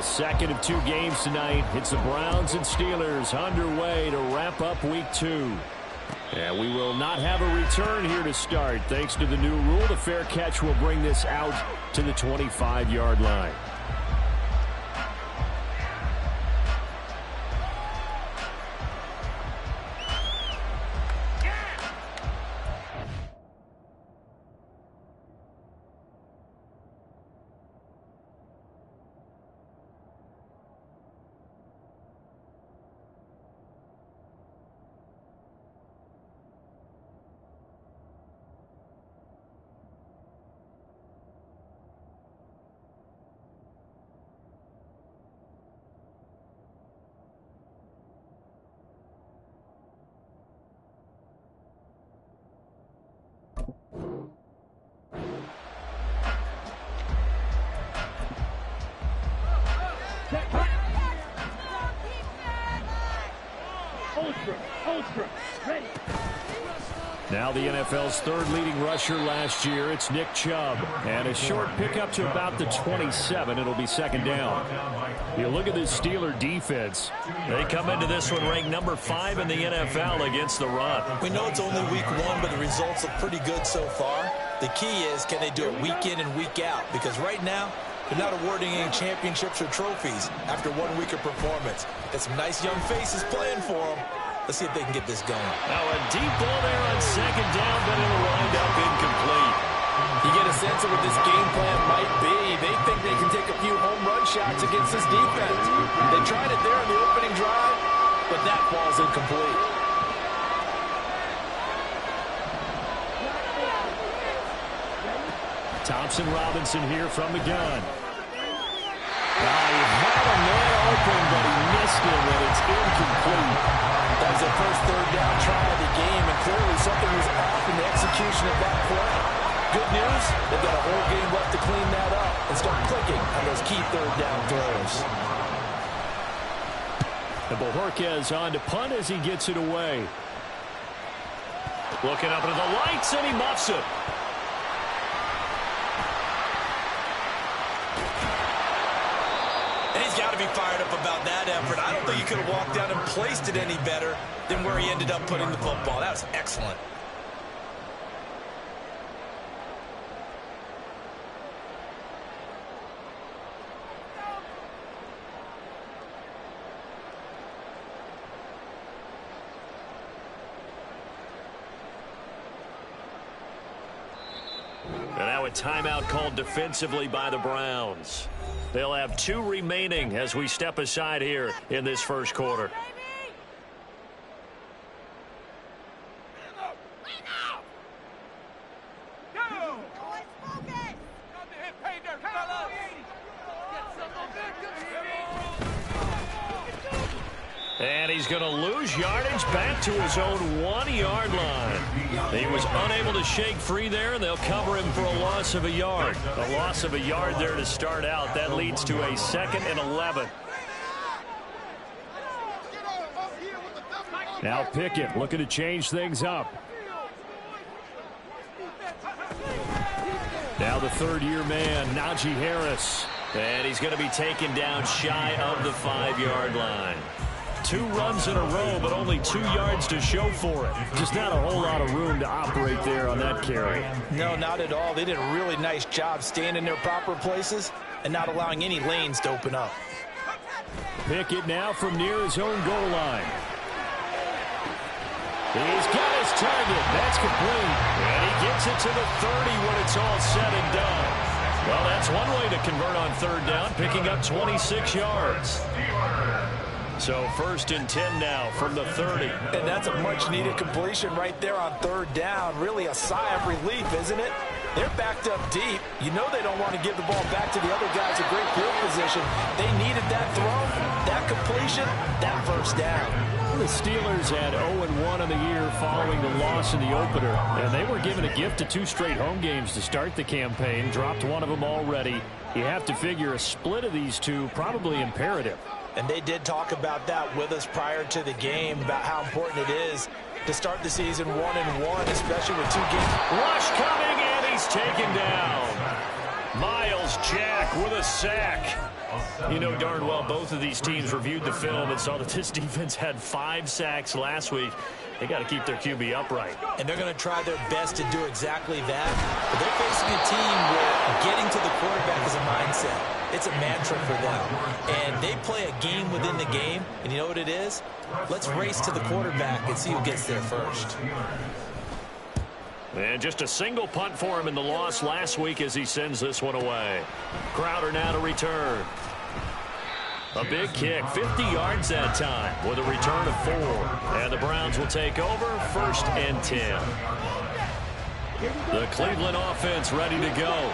second of two games tonight. It's the Browns and Steelers underway to wrap up week 2. And we will not have a return here to start. Thanks to the new rule, the fair catch will bring this out to the 25-yard line. Now the NFL's third leading rusher last year, it's Nick Chubb. And a short pickup to about the 27. It'll be second down. You look at this Steeler defense. They come into this one ranked number 5 in the NFL against the run. We know it's only week 1, but the results look pretty good so far. The key is, can they do it week in and week out? Because right now, they're not awarding any championships or trophies after 1 week of performance. Got some nice young faces playing for them. Let's see if they can get this going. Now a deep ball there on second down, but it'll wind up incomplete. You get a sense of what this game plan might be. They think they can take a few home run shots against this defense. They tried it there in the opening drive, but that ball's incomplete. Thompson Robinson here from the gun. He had a man open, but he missed him, and it's incomplete. That was the first third down try of the game, and clearly something was off in the execution of that play. Good news, they've got a whole game left to clean that up and start clicking on those key third down throws. And Bojorquez on to punt as he gets it away. Looking up into the lights, and he muffs it. Got to be fired up about that effort. I don't think he could have walked down and placed it any better than where he ended up putting the football. That was excellent. And now a timeout called defensively by the Browns. They'll have 2 remaining as we step aside here in this first quarter. And he's going to lose yardage back to his own 1-yard line. He was unable to shake free there, and they'll cover him for a loss of a yard. A loss of a yard there to start out. That leads to a 2nd and 11. Now Pickett looking to change things up. Now the third-year man, Najee Harris. And he's going to be taken down shy of the 5-yard line. 2 runs in a row, but only 2 yards to show for it. Just not a whole lot of room to operate there on that carry. No, not at all. They did a really nice job staying in their proper places and not allowing any lanes to open up. Pickett now from near his own goal line. He's got his target. That's complete. And he gets it to the 30 when it's all said and done. Well, that's one way to convert on third down, picking up 26 yards. So 1st and 10 now from the 30. And that's a much-needed completion right there on third down. Really a sigh of relief, isn't it? They're backed up deep. You know they don't want to give the ball back to the other guys in great field position. They needed that throw, that completion, that first down. The Steelers had 0-1 on the year following the loss in the opener. And they were given a gift of 2 straight home games to start the campaign. Dropped one of them already. You have to figure a split of these 2 probably imperative. And they did talk about that with us prior to the game, about how important it is to start the season 1-1, especially with 2 games. Rush coming, and he's taken down. Miles Jack with a sack. You know darn well both of these teams reviewed the film and saw that this defense had 5 sacks last week. They got to keep their QB upright. And they're going to try their best to do exactly that. But they're facing a team where getting to the quarterback is a mindset. It's a mantra for them. And they play a game within the game. And you know what it is? Let's race to the quarterback and see who gets there first. And just a single punt for him in the loss last week as he sends this one away. Crowder now to return. A big kick, 50 yards that time with a return of 4. And the Browns will take over, 1st and 10. The Cleveland offense ready to go.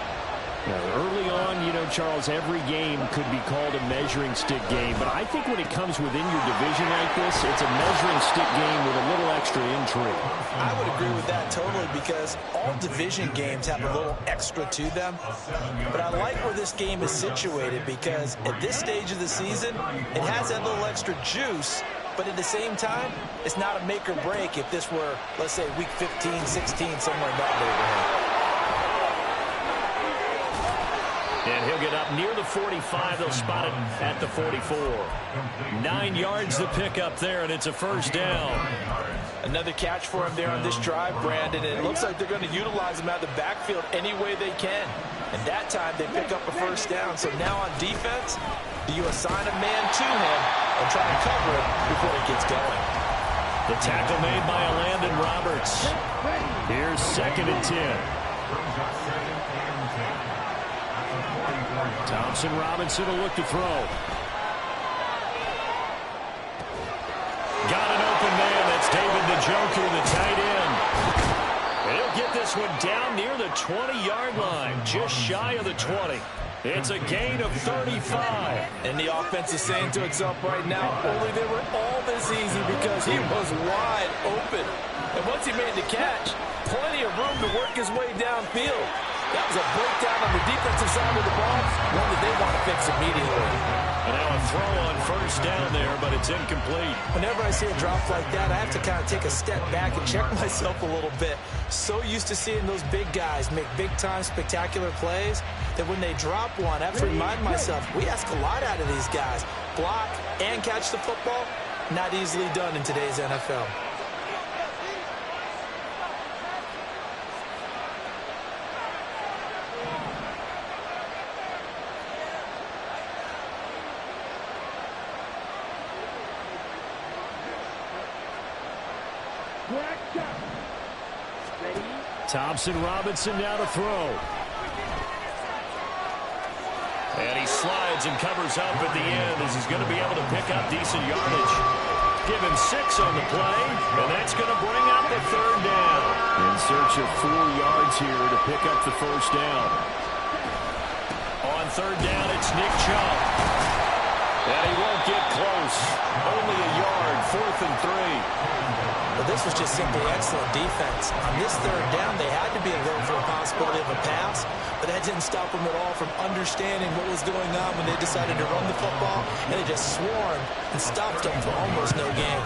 Now, early on, you know, Charles, every game could be called a measuring stick game. But I think when it comes within your division like this, it's a measuring stick game with a little extra intrigue. I would agree with that totally because all division games have a little extra to them. But I like where this game is situated because at this stage of the season, it has that little extra juice. But at the same time, it's not a make or break if this were, let's say, week 15, 16, somewhere in that neighborhood. And he'll get up near the 45. They'll spot it at the 44. 9 yards to pick up there, and it's a 1st down. Another catch for him there on this drive, Brandon. And it looks like they're going to utilize him out of the backfield any way they can. And that time they pick up a 1st down. So now on defense, do you assign a man to him and try to cover it before he gets going? The tackle made by Landon Roberts. Here's 2nd and 10. Thompson Robinson will look to throw. Got an open man. That's David Njoku, the tight end. And he'll get this one down near the 20-yard line, just shy of the 20. It's a gain of 35. And the offense is saying to itself right now, only they were all this easy because he was wide open. And once he made the catch, plenty of room to work his way downfield. That was a breakdown on the defensive side of the ball, one that they want to fix immediately. And now a throw on 1st down there, but it's incomplete. Whenever I see a drop like that, I have to kind of take a step back and check myself a little bit. So used to seeing those big guys make big-time spectacular plays that when they drop one, I have to remind myself, we ask a lot out of these guys. Block and catch the football, not easily done in today's NFL. Thompson Robinson now to throw. And he slides and covers up at the end as he's going to be able to pick up decent yardage. Give him 6 on the play, and that's going to bring up the 3rd down. In search of 4 yards here to pick up the 1st down. On 3rd down, it's Nick Chubb. And he won't get close. Only a yard, 4th and 3. But this was just simply excellent defense. On this 3rd down, they had to be alert for a possibility of a pass, but that didn't stop them at all from understanding what was going on when they decided to run the football, and they just swarmed and stopped them for almost no gain.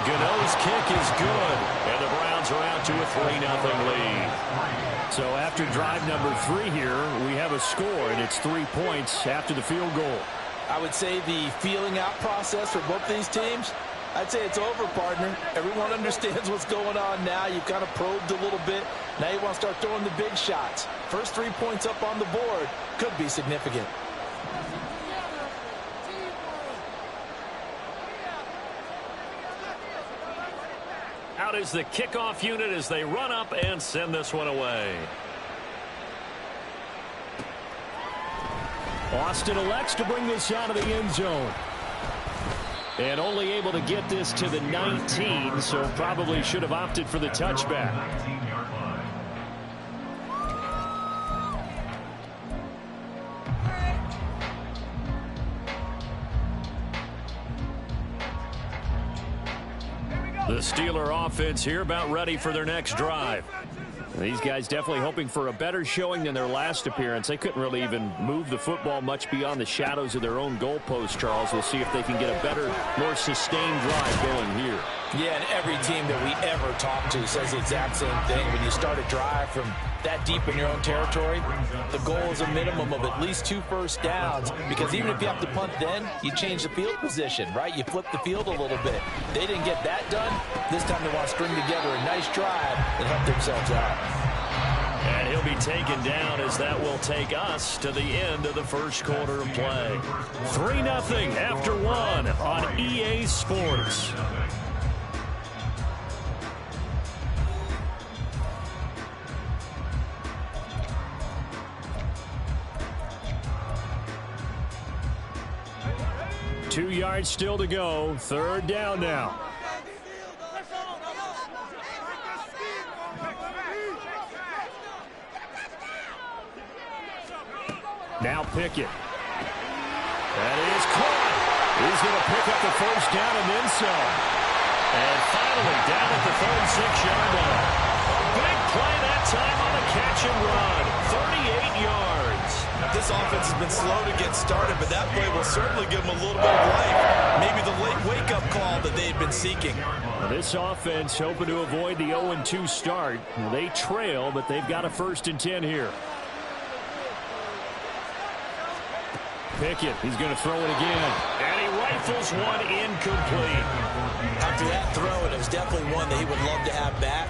Gano's kick is good, and the Browns are out to a 3-0 lead. So after drive number 3 here, we have a score, and it's 3 points after the field goal. I would say the feeling out process for both these teams, I'd say it's over, partner. Everyone understands what's going on now. You've kind of probed a little bit. Now you want to start throwing the big shots. First 3 points up on the board could be significant. Out is the kickoff unit as they run up and send this one away. Austin elects to bring this out of the end zone. And only able to get this to the 19, so probably should have opted for the touchback. The Steeler offense here about ready for their next drive. These guys definitely hoping for a better showing than their last appearance. They couldn't really even move the football much beyond the shadows of their own goalpost, Charles. We'll see if they can get a better, more sustained drive going here. Yeah, and every team that we ever talk to says the exact same thing. When you start a drive from that deep in your own territory, the goal is a minimum of at least 2 first downs, because even if you have to punt then, you change the field position, right? You flip the field a little bit. They didn't get that done. This time they want to string together a nice drive and help themselves out. And he'll be taken down as that will take us to the end of the first quarter of play. 3-0 after 1 on EA Sports. Two yards still to go. 3rd down now. Now Pickett. That is caught. He's going to pick up the first down and then some. And finally down at the 36-yard line. Big play that time on the catch and run. 38 yards. This offense has been slow to get started, but that play will certainly give them a little bit of life. Maybe the late wake-up call that they've been seeking. This offense hoping to avoid the 0-2 start. They trail, but they've got a 1st and 10 here. Pickett, he's going to throw it again. And he rifles one incomplete. After that throw, it was definitely one that he would love to have back.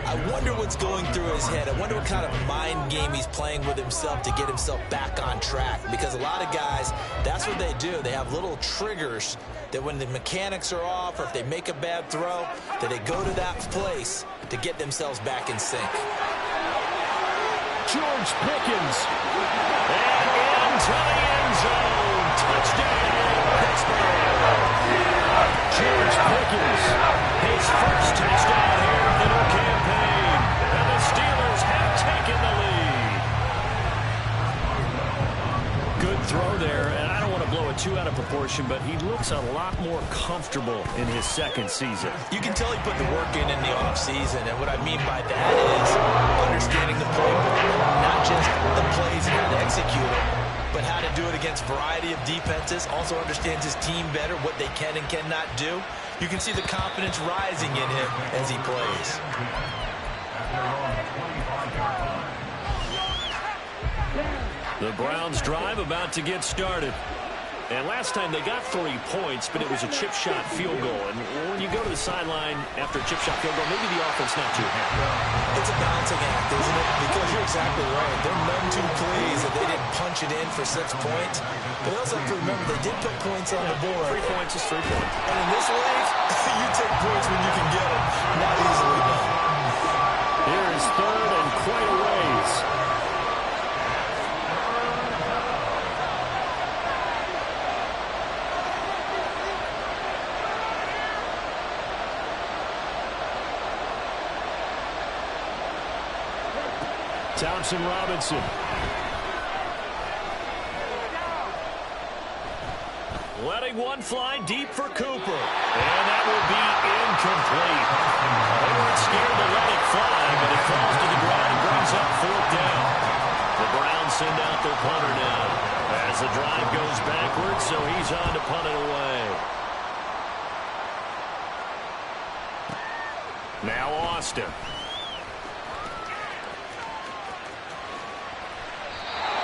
I wonder what's going through his head. I wonder what kind of mind game he's playing with himself to get himself back on track. Because a lot of guys, that's what they do. They have little triggers that when the mechanics are off or if they make a bad throw, that they go to that place to get themselves back in sync. George Pickens. And into the end zone. Touchdown, Pittsburgh. George Pickens, his first touchdown here of the new campaign. And the Steelers have taken the lead. Good throw there, and I don't want to blow it too out of proportion, but he looks a lot more comfortable in his 2nd season. You can tell he put the work in the offseason, and what I mean by that is understanding the playbook, not just the plays and how to execute it, but how to do it against a variety of defenses. Also understands his team better, what they can and cannot do. You can see the confidence rising in him as he plays. The Browns drive about to get started. And last time they got 3 points, but it was a chip shot field goal. And when you go to the sideline after a chip shot field goal, maybe the offense not too happy. It's a balancing act, isn't it? Because you're exactly right. They're none too pleased that they didn't punch it in for 6 points. But they also have to remember they did put points on the board. 3 points is 3 points. And in this league, you take points when you can get them. Not easily done. Here is 3rd and quite a ways. Thompson Robinson. Letting one fly deep for Cooper. And that will be incomplete. They weren't scared to let it fly, but it falls to the ground and brings up 4th down. The Browns send out their punter now as the drive goes backwards, so he's on to punt it away. Now Austin.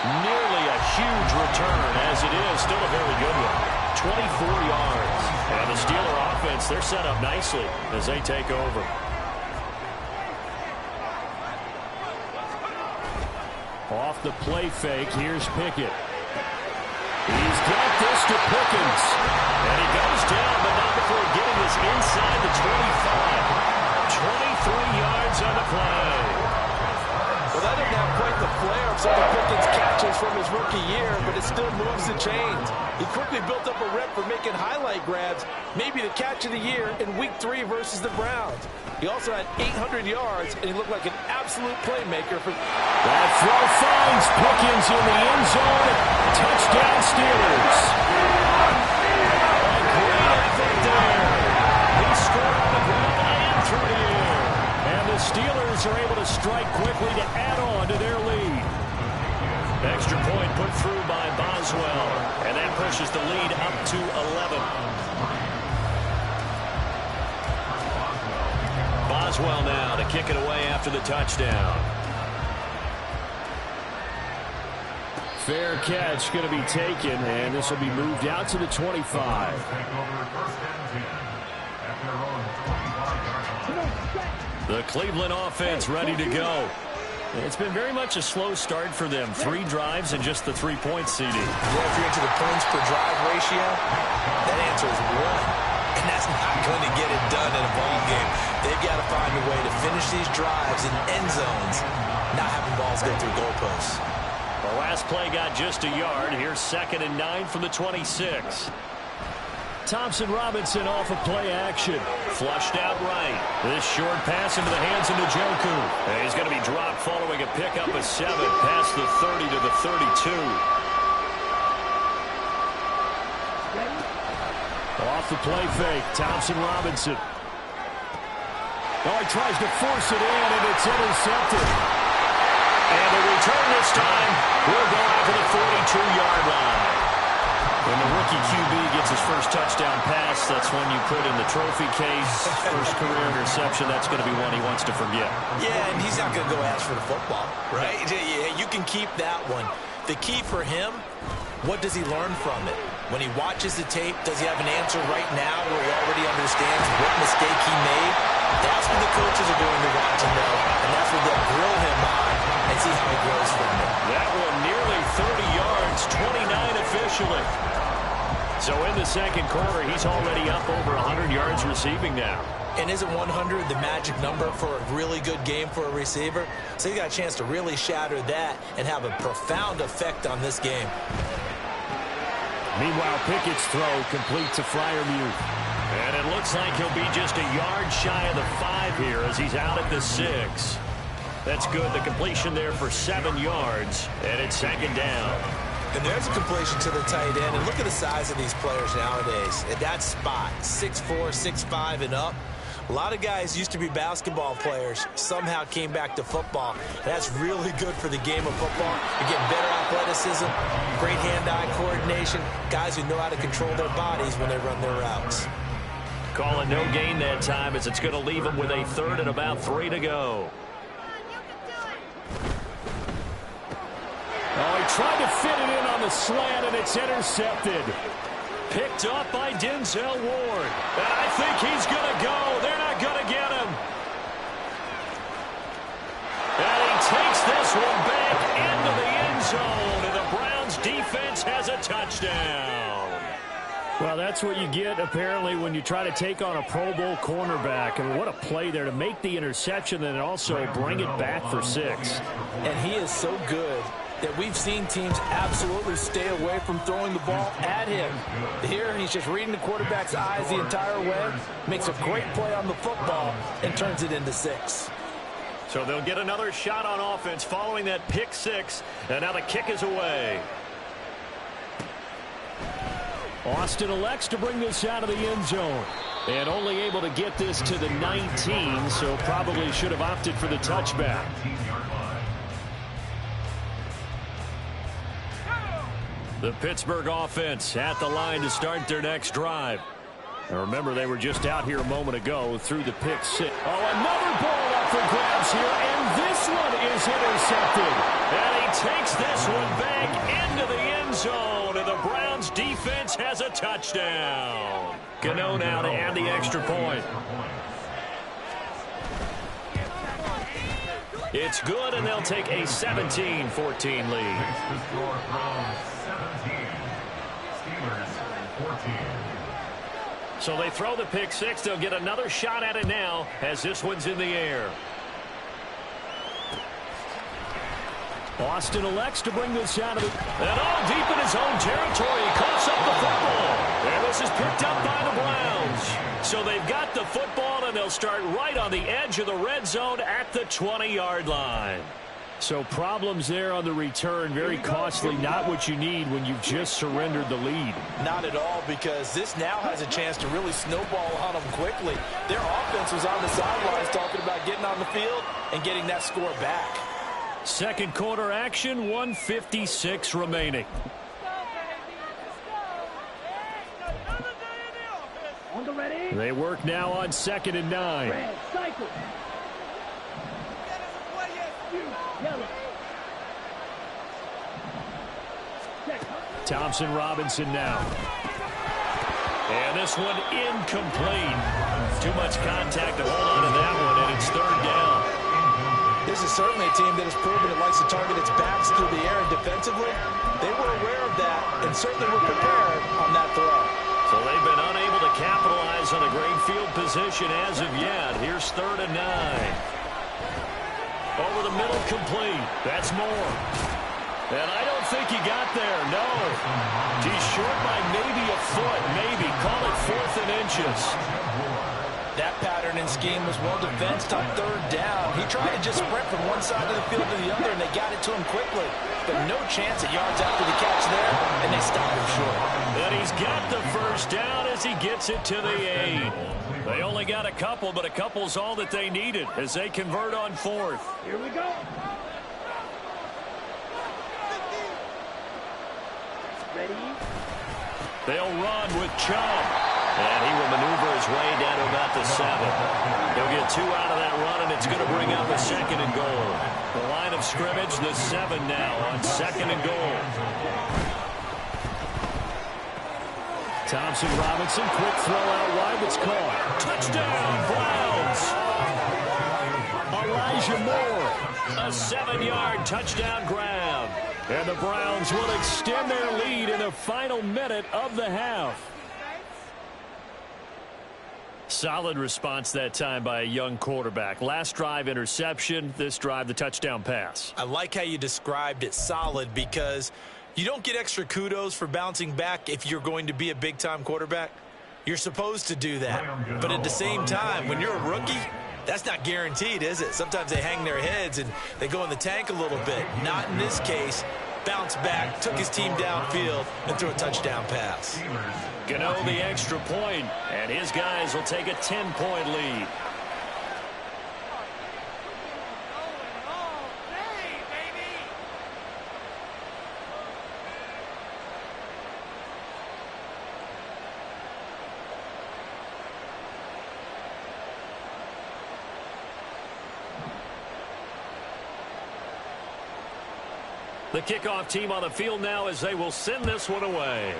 Nearly a huge return, as it is still a very good one. 24 yards. And the Steeler offense, they're set up nicely as they take over. Off the play fake, here's Pickett. He's got this to Pickens. And he goes down, but not before getting this inside the 25. 23 yards on the play. Well, that didn't have quite the flair of some of Pickens' catches from his rookie year, but it still moves the chains. He quickly built up a rep for making highlight grabs, maybe the catch of the year in Week 3 versus the Browns. He also had 800 yards, and he looked like an absolute playmaker. That throw finds Pickens in the end zone. Touchdown, Steelers. A great effort there. He scored on the ground and through the air. And the Steelers are able to strike quickly to add on to their lead. Extra point put through by Boswell. And that pushes the lead up to 11. does well now to kick it away after the touchdown. Fair catch going to be taken, and this will be moved out to the 25. The Cleveland offense ready to go. It's been very much a slow start for them. 3 drives and just the 3 points, CD. Yeah, if you're into the points per drive ratio, that answer is 1. And that's not going to get it done in a ball game. They've got to find a way to finish these drives in end zones, not having balls go through goalposts. The last play got just a yard. Here's 2nd and 9 from the 26. Thompson Robinson off of play action. Flushed out right. This short pass into the hands of Njoku. And he's going to be dropped following a pickup of 7 past the 30 to the 32. Off the play fake, Thompson Robinson. Oh, he tries to force it in, and it's intercepted. And the return this time will go out to the 42-yard line. When the rookie QB gets his first touchdown pass, that's when you put in the trophy case. First career interception, that's going to be one he wants to forget. Yeah, and he's not going to go ask for the football, right? Yeah, you can keep that one. The key for him, what does he learn from it? When he watches the tape, does he have an answer right now where he already understands what mistake he made? That's what the coaches are going to want to know, and that's what they'll grill him on and see how he grows from it. That one nearly 30 yards, 29 officially. So in the second quarter, he's already up over 100 yards receiving now. And isn't 100 the magic number for a really good game for a receiver? So he got a chance to really shatter that and have a profound effect on this game. Meanwhile, Pickett's throw complete to Freiermuth. And it looks like he'll be just a yard shy of the 5 here as he's out at the 6. That's good. The completion there for 7 yards. And it's 2nd down. And there's a completion to the tight end. And look at the size of these players nowadays. At that spot, 6'4", 6'5", and up. A lot of guys used to be basketball players, somehow came back to football. That's really good for the game of football. You're getting better athleticism, great hand-eye coordination, guys who know how to control their bodies when they run their routes. Calling no gain that time as it's going to leave them with a 3rd and about 3 to go. Oh, he tried to fit it in on the slant, and it's intercepted. Picked up by Denzel Ward. And I think he's going to go. They're not going to get him. And he takes this one back into the end zone. And the Browns defense has a touchdown. Well, that's what you get, apparently, when you try to take on a Pro Bowl cornerback. I mean, what a play there to make the interception and also bring it back for 6. And he is so good that we've seen teams absolutely stay away from throwing the ball at him. Here, he's just reading the quarterback's eyes the entire way, makes a great play on the football, and turns it into 6. So they'll get another shot on offense following that pick 6, and now the kick is away. Austin elects to bring this out of the end zone, and only able to get this to the 19, so probably should have opted for the touchback. The Pittsburgh offense at the line to start their next drive. Now remember, they were just out here a moment ago through the pick 6. Oh, another ball up for grabs here, and this one is intercepted. And he takes this one back into the end zone, and the Browns defense has a touchdown. Gano now to add the extra point. It's good, and they'll take a 17-14 lead. So they throw the pick 6. They'll get another shot at it now as this one's in the air. Austin elects to bring this out of the... And all deep in his own territory. He coughs up the football. And this is picked up by the Browns. So they've got the football, and they'll start right on the edge of the red zone at the 20-yard line. So problems there on the return. Very costly. Not what you need when you've just surrendered the lead. Not at all, because this now has a chance to really snowball on them quickly. Their offense was on the sidelines talking about getting on the field and getting that score back. Second quarter action, 1:56 remaining. They work now on 2nd and 9. Thompson Robinson now. And this one incomplete. Too much contact to hold on to that one, and it's third down. This is certainly a team that has proven it likes to target its backs through the air, and defensively, they were aware of that and certainly were prepared on that throw. So they've been unable to capitalize on a great field position as of yet. Here's 3rd and 9. Over the middle, complete. That's Moore. And I don't think he got there, no. He's short by maybe a foot, maybe. Call it 4th and inches. That pattern and scheme was well defensed on 3rd down. He tried to just sprint from one side of the field to the other, and they got it to him quickly. But no chance at yards after the catch there, and they stopped him short. And he's got the first down as he gets it to the 8. They only got a couple, but a couple's all that they needed as they convert on 4th. Here we go. Ready? They'll run with Chubb. And he will maneuver his way down to about the 7. He'll get 2 out of that run, and it's going to bring up a 2nd and goal. The line of scrimmage, the 7 now on 2nd and goal. Thompson Robinson, quick throw out wide that's caught. Touchdown, Browns! Elijah Moore, a 7-yard touchdown grab. And the Browns will extend their lead in the final minute of the half. Solid response that time by a young quarterback. Last drive, interception. This drive, the touchdown pass. I like how you described it, solid, because you don't get extra kudos for bouncing back if you're going to be a big-time quarterback. You're supposed to do that. But at the same time, when you're a rookie, that's not guaranteed, is it? Sometimes they hang their heads and they go in the tank a little bit. Not in this case. Bounced back, took his team downfield, and threw a touchdown pass. Gano the extra point, and his guys will take a 10-point lead. The kickoff team on the field now as they will send this one away.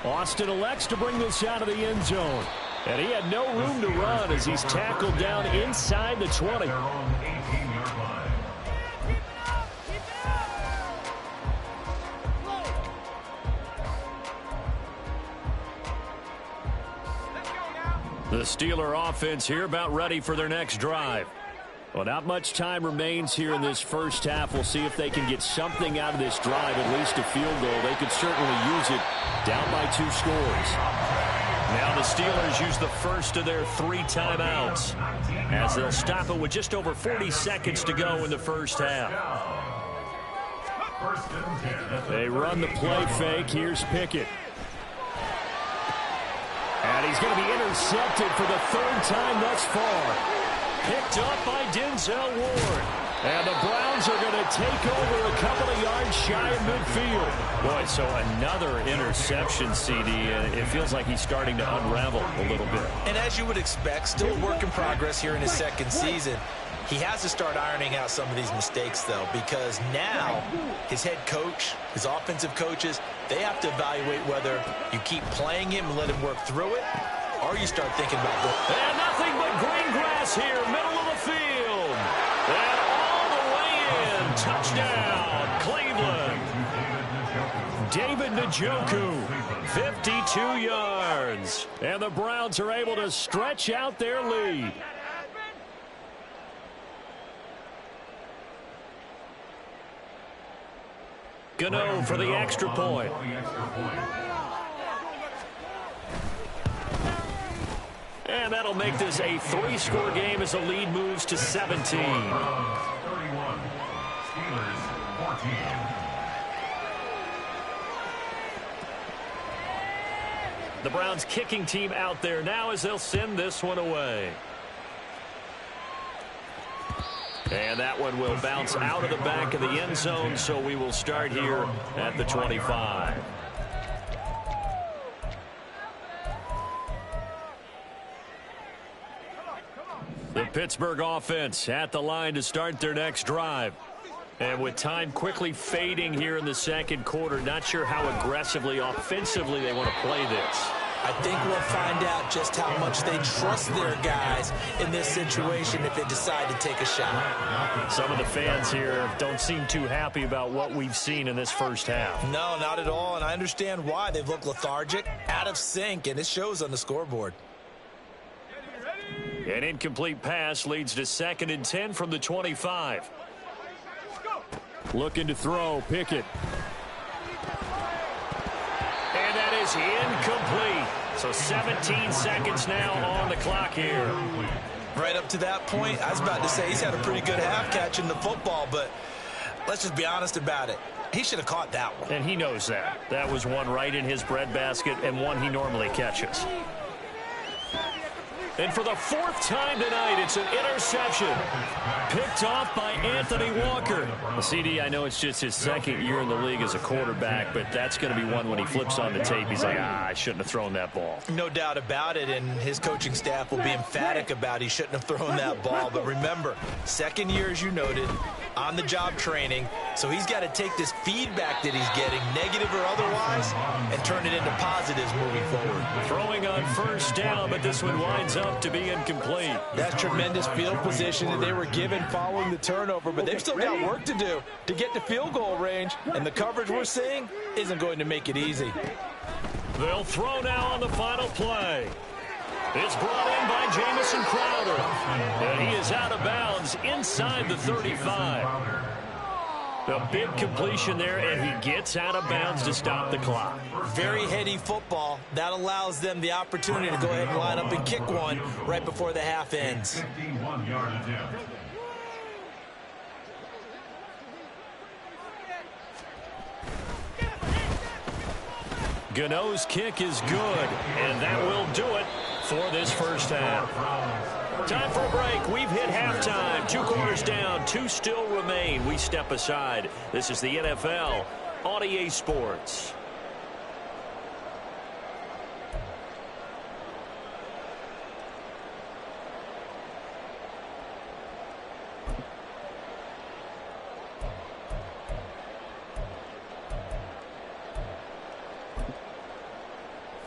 Austin elects to bring this out of the end zone. And he had no room to run as he's tackled down inside the 20. The Steeler offense here about ready for their next drive. Well, not much time remains here in this first half. We'll see if they can get something out of this drive, at least a field goal. They could certainly use it down by 2 scores. Now the Steelers use the first of their 3 timeouts as they'll stop it with just over 40 seconds to go in the first half. They run the play fake. Here's Pickett. And he's going to be intercepted for the 3rd time thus far. Picked up by Denzel Ward. And the Browns are going to take over a couple of yards shy of midfield. Boy, so another interception, CD. And it feels like he's starting to unravel a little bit. And as you would expect, still a work in progress here in his 2nd season. He has to start ironing out some of these mistakes, though, because now his head coach, his offensive coaches, they have to evaluate whether you keep playing him and let him work through it, or you start thinking about going. And nothing but green grass here, middle of the field. And all the way in. Touchdown, Cleveland. David Njoku, 52 yards. And the Browns are able to stretch out their lead. Gano for the extra point. And that'll make this a 3-score game as the lead moves to 17. The Browns kicking team out there now as they'll send this one away. And that one will bounce out of the back of the end zone, so we will start here at the 25. The Pittsburgh offense at the line to start their next drive. And with time quickly fading here in the second quarter, not sure how aggressively, offensively they want to play this. I think we'll find out just how much they trust their guys in this situation if they decide to take a shot. Some of the fans here don't seem too happy about what we've seen in this first half. No, not at all, and I understand why. They've looked lethargic, out of sync, and it shows on the scoreboard. An incomplete pass leads to 2nd and 10 from the 25. Looking to throw, Pickett. And that is incomplete. So 17 seconds now on the clock here. Right up to that point, I was about to say he's had a pretty good half catching the football, but let's just be honest about it. He should have caught that one. And he knows that. That was one right in his breadbasket and one he normally catches. And for the 4th time tonight, it's an interception. Picked off by Anthony Walker. Well, CD, I know it's just his 2nd year in the league as a quarterback, but that's going to be one when he flips on the tape. He's like, I shouldn't have thrown that ball. No doubt about it, and his coaching staff will be emphatic about he shouldn't have thrown that ball. But remember, 2nd year, as you noted, on-the-job training, so he's got to take this feedback that he's getting, negative or otherwise, and turn it into positives moving forward. Throwing on 1st down, but this one winds up to be incomplete. That's tremendous field position that they were given following the turnover, but they've still got work to do to get to field goal range, and the coverage we're seeing isn't going to make it easy. They'll throw now on the final play. It's brought in by Jamison Crowder, and he is out of bounds inside the 35. A big completion there, and he gets out of bounds to stop the clock. Very heady football. That allows them the opportunity to go ahead and line up and kick one right before the half ends. Gano's kick is good, and that will do it for this first half. Time for a break. We've hit halftime. 2 quarters down. 2 still remain. We step aside. This is the NFL on EA Sports.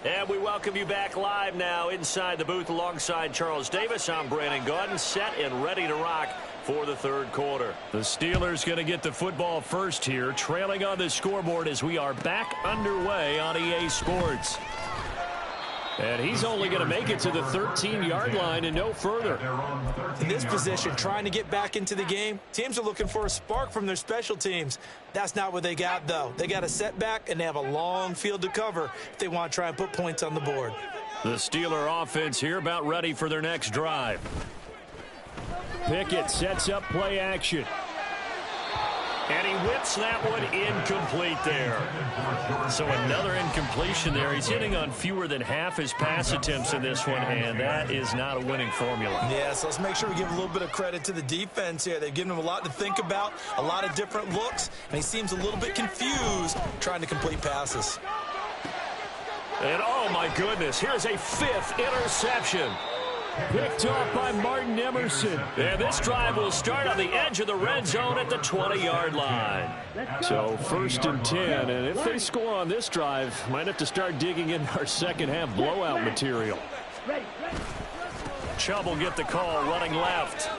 And we welcome you back live now inside the booth alongside Charles Davis. I'm Brandon Gaudin, set and ready to rock for the 3rd quarter. The Steelers going to get the football first here, trailing on the scoreboard as we are back underway on EA Sports. And he's only going to make it to the 13-yard line and no further. In this position, trying to get back into the game, teams are looking for a spark from their special teams. That's not what they got, though. They got a setback, and they have a long field to cover if they want to try and put points on the board. The Steeler offense here about ready for their next drive. Pickett sets up play action. And he whips that one incomplete there. So another incompletion there. He's hitting on fewer than half his pass attempts in this one, and that is not a winning formula. Yeah, so let's make sure we give a little bit of credit to the defense here. They've given him a lot to think about, a lot of different looks, and he seems a little bit confused trying to complete passes. And oh my goodness, here's a 5th interception. Picked off by Martin Emerson. And this drive will start on the edge of the red zone at the 20-yard line. So 1st and 10, and if they score on this drive, might have to start digging in our second half blowout material. Chubb will get the call running left.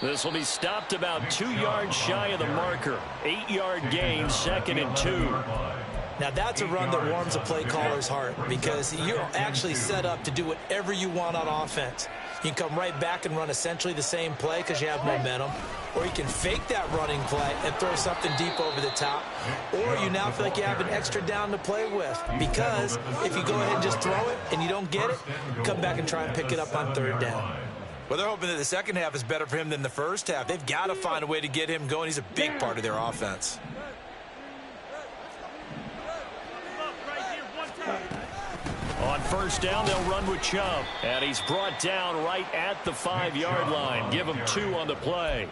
This will be stopped about 2 yards shy of the marker. 8-yard gain, 2nd and 2. Now, that's a run that warms a play caller's heart because you're actually set up to do whatever you want on offense. You can come right back and run essentially the same play because you have momentum, or you can fake that running play and throw something deep over the top, or you now feel like you have an extra down to play with because if you go ahead and just throw it and you don't get it, come back and try and pick it up on 3rd down. Well, they're hoping that the second half is better for him than the first half. They've got to find a way to get him going. He's a big part of their offense. On 1st down, they'll run with Chubb. And he's brought down right at the 5-yard line. Give him 2 on the play.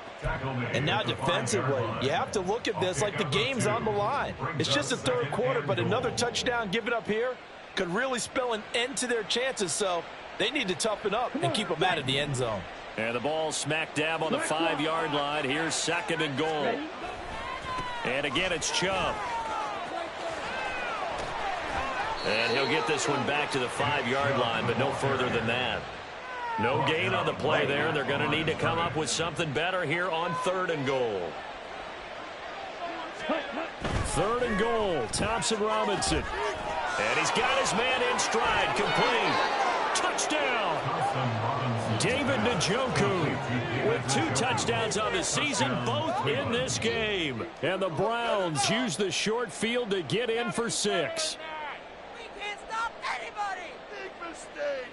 And now defensively, you have to look at this like the game's on the line. It's just the 3rd quarter, but another touchdown given up here could really spell an end to their chances. So they need to toughen up and keep them out of the end zone. And the ball smack dab on the 5-yard line. Here's 2nd and goal. And again, it's Chubb. And he'll get this one back to the 5-yard line, but no further than that. No gain on the play there. They're going to need to come up with something better here on 3rd and goal. 3rd and goal. Thompson Robinson. And he's got his man in stride. Complete. Touchdown. David Njoku with 2 touchdowns on the season, both in this game. And the Browns use the short field to get in for 6. We can't stop anybody. Big mistake.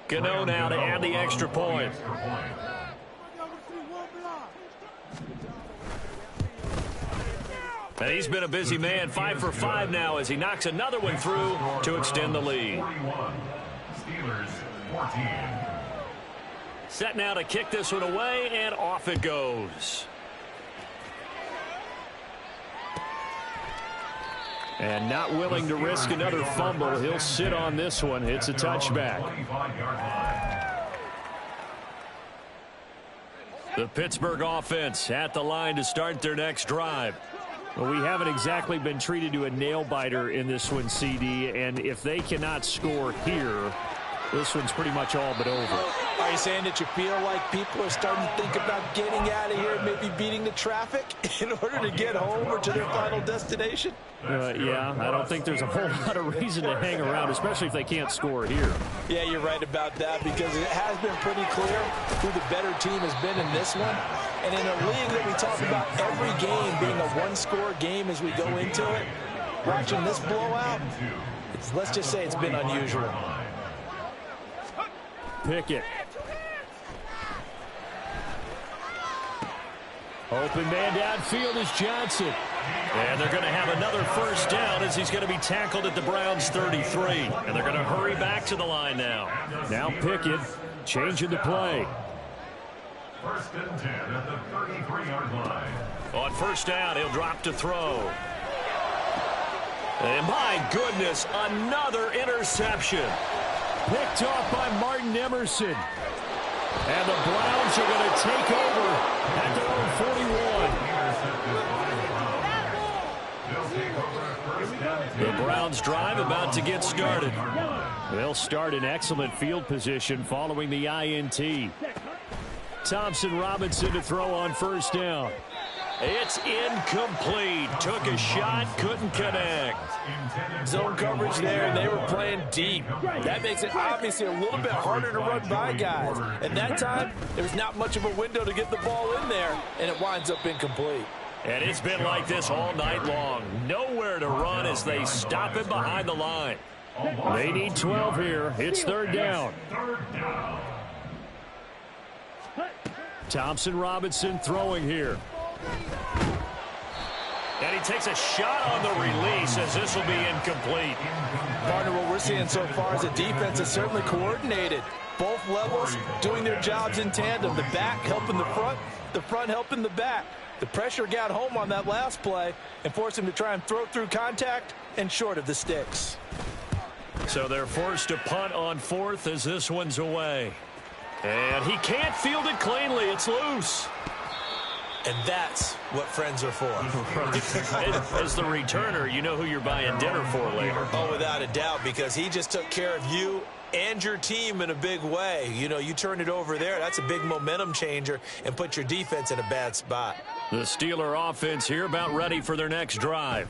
Gano now to add the extra point. And he's been a busy man, 5 for 5 now as he knocks another one through to extend the lead. Set now to kick this one away, and off it goes. And not willing to risk another fumble, he'll sit on this one. It's a touchback. The Pittsburgh offense at the line to start their next drive. Well, we haven't exactly been treated to a nail-biter in this one, CD, and if they cannot score here, this one's pretty much all but over. Are you saying that you feel like people are starting to think about getting out of here, maybe beating the traffic in order to get home or to their final destination? Yeah, I don't think there's a whole lot of reason to hang around, especially if they can't score here. Yeah, you're right about that because it has been pretty clear who the better team has been in this one. And in a league that we talk about every game being a one-score game as we go into it, watching this blowout, let's just say it's been unusual. Pickett. Open man downfield is Johnson. And they're going to have another first down as he's going to be tackled at the Browns' 33. And they're going to hurry back to the line now. Now Pickett changing the play. 1st and 10 at the 33-yard line. On first down, he'll drop to throw. And my goodness, another interception. Picked off by Martin Emerson. And the Browns are going to take over at their own 41. The Browns drive about to get started. They'll start in excellent field position following the INT. Thompson Robinson to throw on first down. It's incomplete. Took a shot, couldn't connect. Zone coverage there, and they were playing deep. That makes it obviously a little bit harder to run by guys. And that time, there was not much of a window to get the ball in there, and it winds up incomplete. And it's been like this all night long. Nowhere to run as they stop him behind the line. They need 12 here. It's 3rd down. Thompson Robinson throwing here. And he takes a shot on the release as this will be incomplete. Partner, what we're seeing so far is a defense that's certainly coordinated. Both levels doing their jobs in tandem. The back helping the front helping the back. The pressure got home on that last play and forced him to try and throw through contact and short of the sticks. So they're forced to punt on 4th as this one's away. And he can't field it cleanly. It's loose. And that's what friends are for. As the returner, you know who you're buying dinner for later. Oh, without a doubt, because he just took care of you and your team in a big way. You know, you turn it over there. That's a big momentum changer and put your defense in a bad spot. The Steeler offense here about ready for their next drive.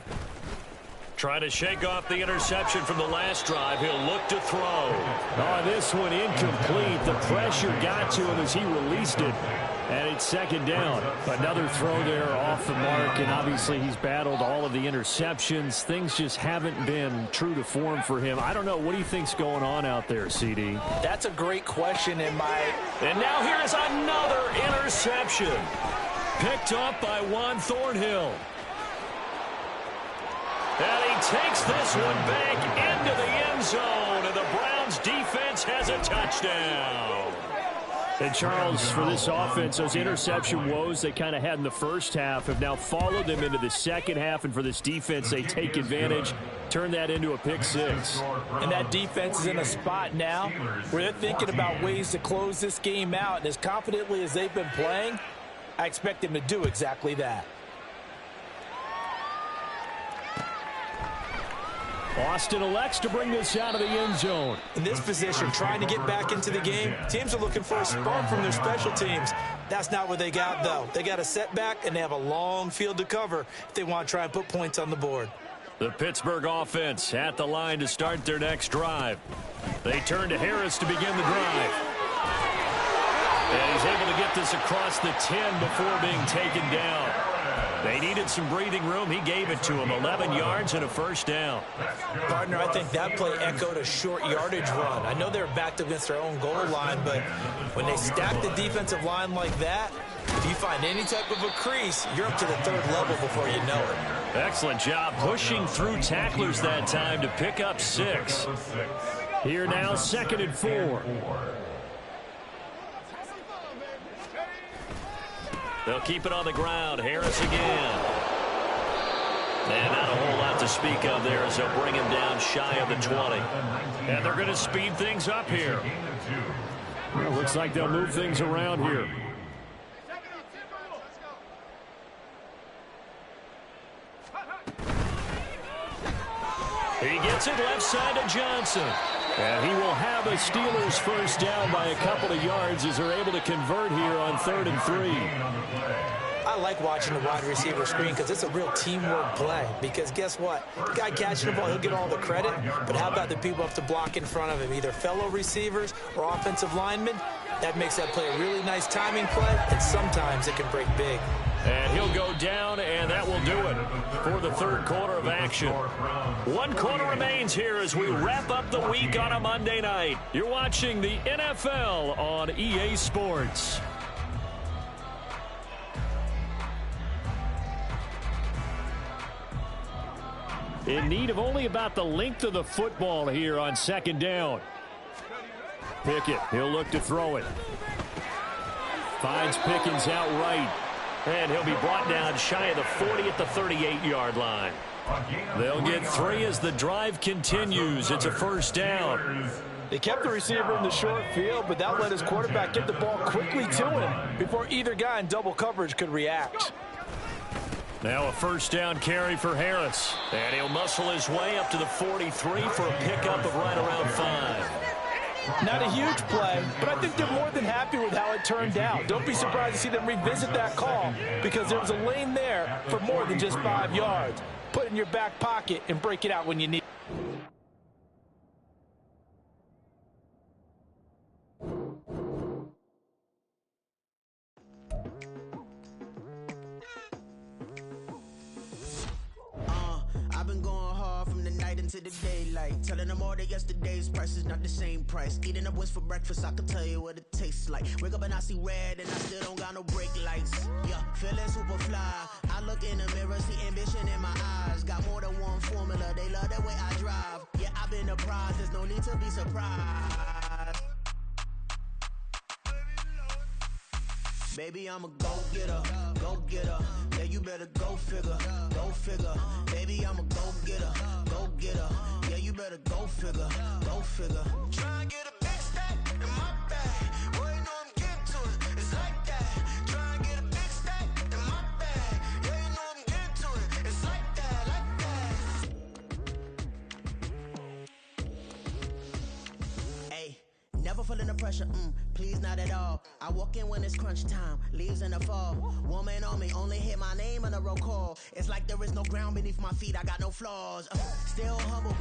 Trying to shake off the interception from the last drive. He'll look to throw. Oh, this one incomplete. The pressure got to him as he released it. And it's 2nd down. Another throw there off the mark, and obviously he's battled all of the interceptions. Things just haven't been true to form for him. I don't know. What do you think's going on out there, CD? That's a great question in my... And now here is another interception. Picked up by Juan Thornhill. And he takes this one back into the end zone, and the Browns defense has a touchdown. And Charles, for this offense, those interception woes they kind of had in the first half have now followed them into the second half. And for this defense, they take advantage, turn that into a pick six. And that defense is in a spot now where they're thinking about ways to close this game out. And as confidently as they've been playing, I expect them to do exactly that. Austin elects to bring this out of the end zone. In this position, trying to get back into the game, teams are looking for a spark from their special teams. That's not what they got, though. They got a setback, and they have a long field to cover if they want to try and put points on the board. The Pittsburgh offense at the line to start their next drive. They turn to Harris to begin the drive. And he's able to get this across the 10 before being taken down. They needed some breathing room. He gave it to him. 11 yards and a first down. Partner, I think that play echoed a short yardage run. I know they're backed against their own goal line, but when they stack the defensive line like that, if you find any type of a crease, you're up to the third level before you know it. Excellent job pushing through tacklers that time to pick up 6. Here now, 2nd and 4. They'll keep it on the ground. Harris again. And not a whole lot to speak of there as they'll bring him down shy of the 20. And they're going to speed things up here. Well, looks like they'll move things around here. He gets it left side to Johnson. And he will have a Steelers first down by a couple of yards as they're able to convert here on 3rd and 3. I like watching the wide receiver screen because it's a real teamwork play. Because guess what? The guy catching the ball, he'll get all the credit. But how about the people up to block in front of him, either fellow receivers or offensive linemen? That makes that play a really nice timing play, and sometimes it can break big. And he'll go down, and that will do it for the 3rd quarter of action. 1 quarter remains here as we wrap up the week on a Monday night. You're watching the NFL on EA Sports. In need of only about the length of the football here on 2nd down. Pickett, he'll look to throw it. Finds Pickens out right. And he'll be brought down shy of the 40 at the 38-yard line. They'll get 3 as the drive continues. It's a first down. They kept the receiver in the short field, but that let his quarterback get the ball quickly to him before either guy in double coverage could react. Now a first down carry for Harris. And he'll muscle his way up to the 43 for a pickup of right around 5. Not a huge play, but I think they're more than happy with how it turned out. Don't be surprised to see them revisit that call because there was a lane there for more than just 5 yards. Put it in your back pocket and break it out when you need it. I've been going hard from the night into the daylight, telling them all that yesterday's price is not the same price. Eating up wings for breakfast, I can tell you what it tastes like. Wake up and I see red and I still don't got no brake lights. Yeah, feeling super fly. I look in the mirror, see ambition in my eyes. Got more than one formula, they love the way I drive. Yeah, I've been apprised, there's no need to be surprised. Baby, I'm a go-getter, go-getter. Yeah, you better go figure, go figure. Baby, I'm a go-getter, go-getter. Yeah, you better go figure, go figure. Try and get a big stack in my bag. Boy, you know I'm getting to it, it's like that. Try and get a big stack in my bag. Yeah, you know I'm getting to it, it's like that, like that. Hey, never feeling the pressure, please not at all. I walk in when it's crunch time, leaves in the fall. Woman on me, only hit my name on a roll call. It's like there is no ground beneath my feet, I got no flaws. Still humble.